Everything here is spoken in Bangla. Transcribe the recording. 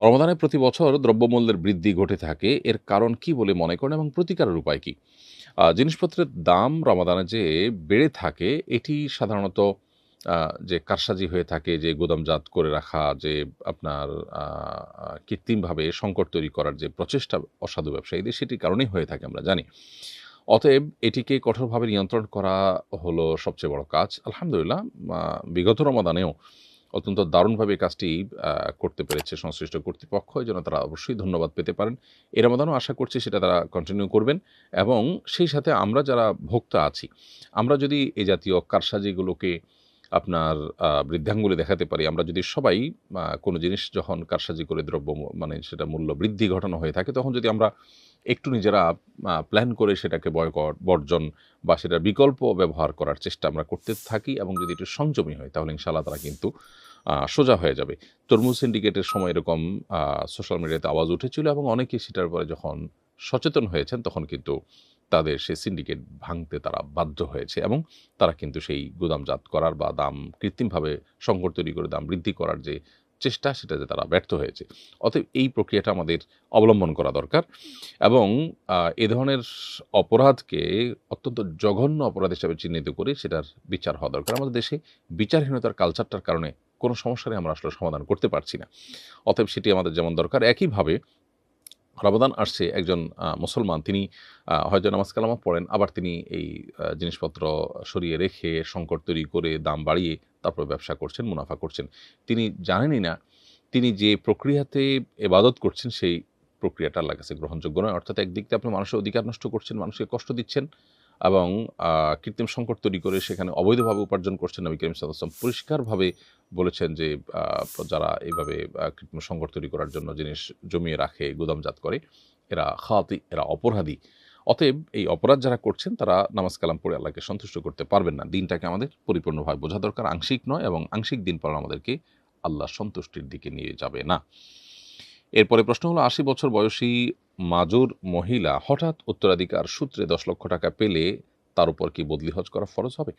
রমাদানে প্রতি বছর দ্রব্যমূল্যের বৃদ্ধি ঘটে থাকে। এর কারণ কি বলে মনে করেন এবং প্রতিকারের উপায় কি? জিনিসপত্রের দাম রমাদানে যে বেড়ে থাকে, এটি সাধারণত আ যে কারসাজি হয়ে থাকে, যে গুদামজাত করে রাখা, যে আপনার আ আ কৃত্রিমভাবে সংকট তৈরি করার যে প্রচেষ্টা অসাধু ব্যবসায়ীদের, সেটির কারণেই হয়ে থাকে আমরা জানি। অতএব এটিকে কঠোরভাবে নিয়ন্ত্রণ করা হলো সবচেয়ে বড় কাজ। আলহামদুলিল্লাহ, আ বিগত রমাদানেও অত্যন্ত দারুণভাবে এই কাজটি আ করতে পেরেছে সংশ্লিষ্ট কর্তৃপক্ষ। এজন্য তারা অবশ্যই ধন্যবাদ পেতে পারেন। এ রমাদানেও আশা করছি সেটা তারা কন্টিনিউ করবেন এবং সেই সাথে আমরা যারা ভোক্তা আছি, আমরা যদি এ জাতীয় কারসাজিগুলোকে আপনার বৃদ্ধাঙ্গুলে দেখাতে পারি, আমরা যদি সবাই কোনো জিনিস যখন কারসাজি করে দ্রব্য মানে সেটা মূল্য বৃদ্ধি ঘটানো হয়ে থাকে, তখন যদি আমরা একটু নিজেরা প্ল্যান করে সেটাকে বয়কট, বর্জন বা সেটার বিকল্প ব্যবহার করার চেষ্টা আমরা করতে থাকি এবং যদি একটু সংযমী হই, তাহলে ইনশাআল্লাহ তারা কিন্তু সোজা হয়ে যাবে। তরমুজ সিন্ডিকেটের সময় এরকম সোশ্যাল মিডিয়াতে আওয়াজ উঠেছিল এবং অনেকেই সেটার পরে যখন সচেতন হয়েছেন, তখন কিন্তু তাদের সেই সিন্ডিকেট ভাঙতে তারা বাধ্য হয়েছে এবং তারা কিন্তু সেই গুদামজাত করার বা দাম কৃত্রিমভাবে সংকট তৈরি করে দাম বৃদ্ধি করার যে চেষ্টা, সেটাতে তারা ব্যর্থ হয়েছে। অতএব এই প্রক্রিয়াটা আমাদের অবলম্বন করা দরকার এবং এ ধরনের অপরাধকে অত্যন্ত জঘন্য অপরাধ হিসাবে চিহ্নিত করে সেটার বিচার হওয়া দরকার। আমাদের দেশে বিচারহীনতার কালচারটার কারণে কোনো সমস্যারই আমরা আসলে সমাধান করতে পারছি না। অতএব সেটি আমাদের যেমন দরকার, একইভাবে রমাদান আসছে, একজন মুসলমান তিনি হয়তো নামাজ কালামও পড়েন, আবার তিনি এই জিনিসপত্র সরিয়ে রেখে সংকট তৈরি করে দাম বাড়িয়ে তারপর ব্যবসা করছেন, মুনাফা করছেন। তিনি জানেনই না তিনি যে প্রক্রিয়াতে ইবাদত করছেন, সেই প্রক্রিয়াটা আল্লাহর কাছে গ্রহণযোগ্য নয়। অর্থাৎ একদিক দিয়ে আপনি মানুষের অধিকার নষ্ট করছেন, মানুষকে কষ্ট দিচ্ছেন এবং কৃত্রিম সংকট তৈরি করে সেখানে অবৈধভাবে উপার্জন করছেন। নবী করিম সাল্লাল্লাহু আলাইহি ওয়াসাল্লাম পরিষ্কারভাবে বলেছেন যে আ যারা এভাবে কৃত্রিম সংকট তৈরি করার জন্য জিনিস জমিয়ে রাখে, গুদামজাত করে, এরা খাতি, এরা অপরাধী। অতএব এই অপরাধ যারা করছেন তারা নামাজ কালাম পড়ে আল্লাহকে সন্তুষ্ট করতে পারবেন না। দিনটাকে আমাদের পরিপূর্ণভাবে বোঝা দরকার। আংশিক নয়, এবং আংশিক দিন পালন আমাদেরকে আল্লাহর সন্তুষ্টির দিকে নিয়ে যাবে না। এরপরে প্রশ্ন হলো, ৮০ বছর বয়সী মাজুর মহিলা হঠাৎ উত্তরাধিকার সূত্রে ১০ লক্ষ টাকা পেলে তার উপর কি বদলি হজ করা ফরজ হবে?